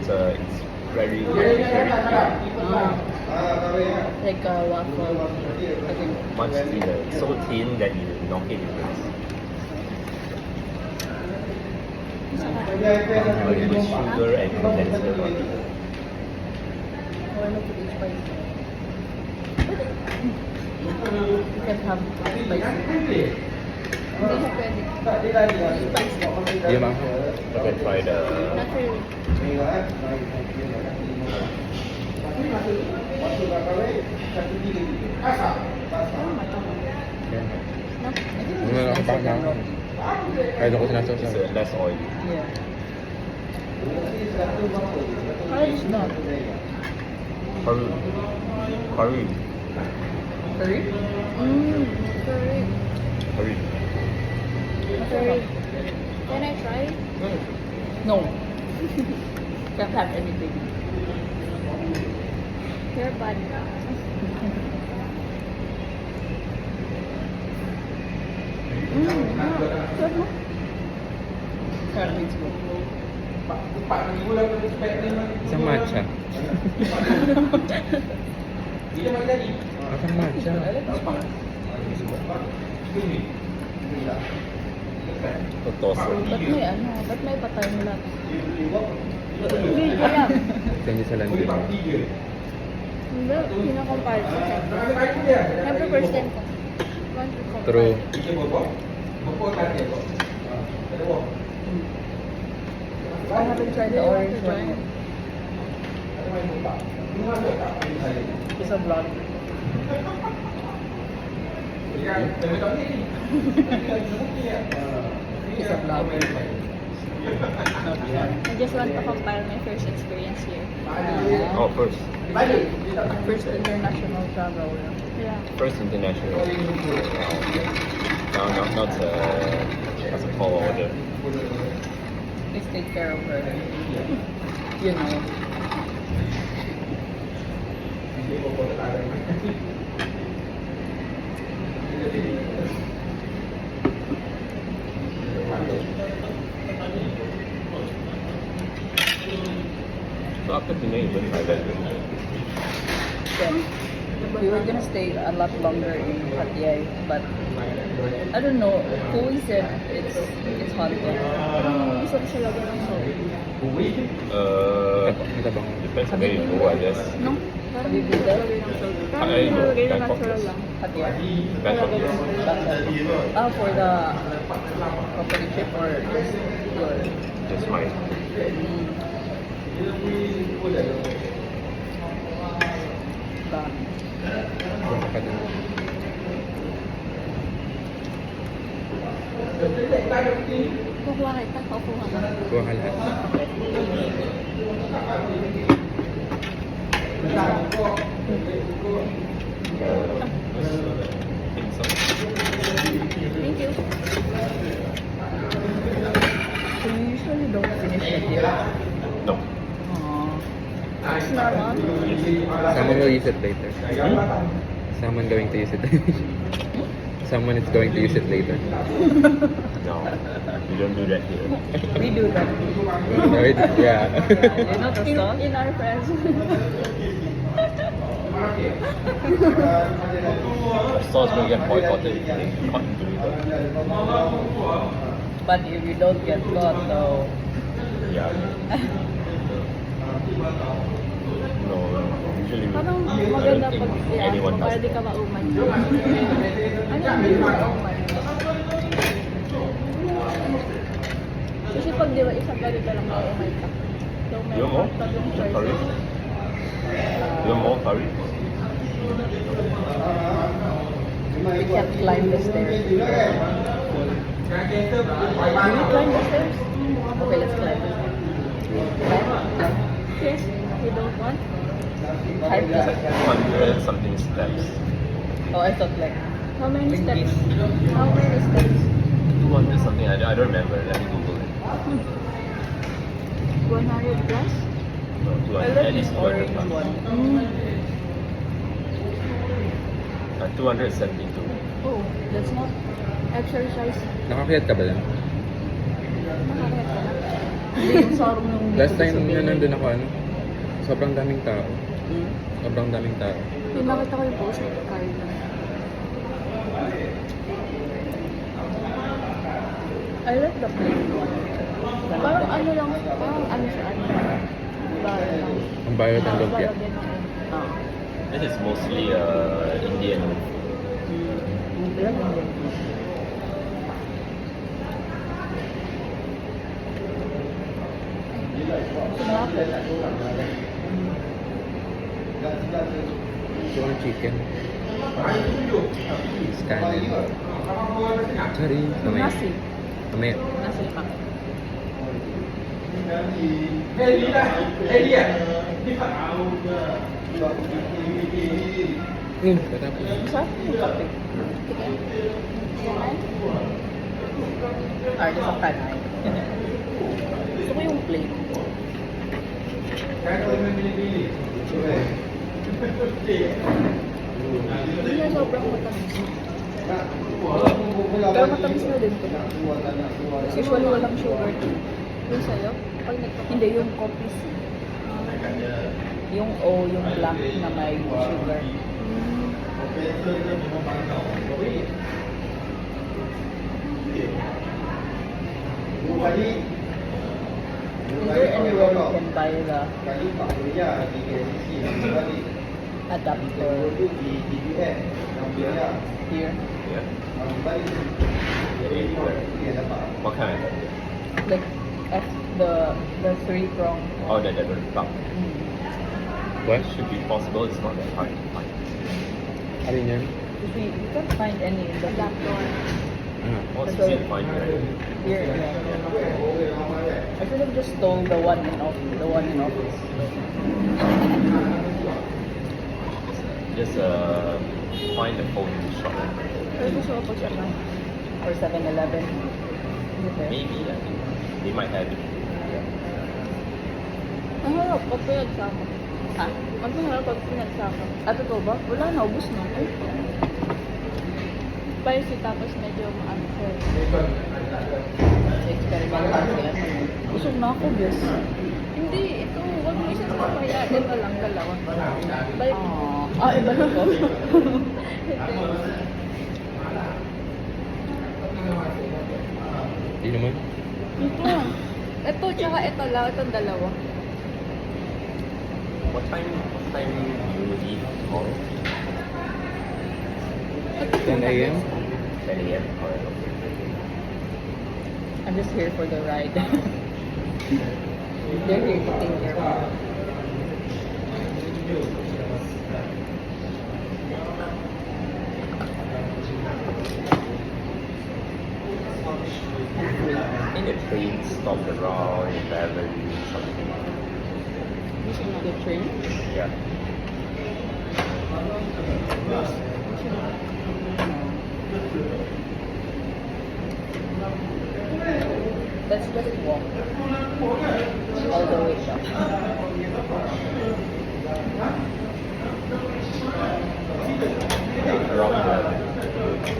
it's very clear. Like a waffle. Okay. Much thinner. So thin that you knock it in place. With sugar and condensed milk. Or ano to each spice? You can have spicy. Hindi siya pwede. Spicy. Iya ma'am. You can try the Not really. Yan. No? Ano ako pa na? Kahit ako sinasawsaw. it's less oily. Yeah. How is that? Curry. Curry. Curry? Curry. Curry. Curry. Can I try? No. Can't have anything. You're bad. Sarap mo? Sarap means good. Isang matcha. Isang matcha. Totoso. Ba't may ano? Ba't may patay nila? Hindi, kaya. Send sa laundry. Hindi, pinakompare ko siya. Siyempre first time ko. Want to compare. True. I haven't tried the orange one. It's a vlog. It's a vlog. I just want to compare my first experience here. Oh, first. First international travel. Yeah. First international. Not as a call order. Please take care of her. You know. So after Pinay, you went Thailand. Yeah. We were gonna stay a lot longer in Pattaya, but I don't know. Who said it's haunted? Isa siya lagi ng show. Matabang. Depends on where you go, I guess. No? Have you been there? I know, Bangkok. Pattaya? Bangkok. Ah, for the company trip or just your... Just mine. Dami. Baka pa din. Kukuha kita, kukuha ka. Kuha ka lahat. Thank you. So you usually don't finish the deal? No. It's normal. Someone will use it later. Someone going to use it. Someone is going to use it later. No. We don't do that here. We do that. Yeah. You know the song? In our friends. Stores will get boycotted if they caught doing that. But if you don't get caught, though. Yeah. No. Usually we Parang I don't maganda think pag anyone para does di that. ka maumay. Ano hindi ka maumay? Kasi pag di ba isang gabi ka lang maumay ka. So, may You want more? tatlong Curry? choices. You want more curry? We can't climb the stairs. Do we climb the stairs? Okay, let's climb the stairs. Climb? Yes, you don't want? Climb It's like the 200 something steps. Oh, I thought like, how many steps? How many steps? 200 something, I don't remember. Let me Google it. 100 plus? No, 200, at least 200 plus. Mm. 272. Oh, that's not exercise. Nakakayat ka ba lang? Nakakaya ka na. Hindi yung sarong nung Last dito time sa na Benin. nandun ako, ano, sobrang daming tao. Hmm. Sobrang daming tao. Yung nakita ko yung post ni Carla. I like the plain one. Parang ano lang, parang ano siya, ano. Bar lang. Ang bayad ng lumpia. Bar din ako. Ah. This is mostly Indian. Ilan ang yun? Sumapit. Gusto ko ng chicken. Scanner. Sorry. Mamaya. Nasi. Mamaya. Nasi lemak. Patapos. Masarap yung kape. Artist of Kanay. Gusto ko yung plain. Hindi na sobrang matamis. Pero matamis na din ko. Usually walang sugar. Yung sa'yo? Pag Hindi, yung coffee C. Yung O, yung black na may sugar. Is there anywhere you can buy the adapter here? Yeah. What kind? Like F the 3-prong. Oh, the cup. What? Should be possible. It's not that hard to find. Alin yan? We can't find any in the adapter. Ah. Oh, it's easy to find, right? here. I should have just stole the one in office. Just find the phone shop. Pero gusto ko po siya na. Or 7-Eleven. Is it there? Maybe, I think they might have it. Ang harap pag pinagsama. Ha? Ang harap pag pinagsama. Ah, totoo ba? Wala na, ubus na. Ay, Spicy tapos medyo maano siya. experiment lang sila. Busog na ako, guys. Hindi, ito. Huwag mo siya papaya. Ito lang, dalawa. Balik. Iba na to. Hindi naman. Ito. Ito, tsaka ito lang. Itong dalawa. What time do you eat tomorrow? 10 a.m.? 10 a.m. or I'm just here for the ride. They're here to take care of me. in the train stop around 11 something. The train? Yeah. Let's just walk all the way down. Around 11.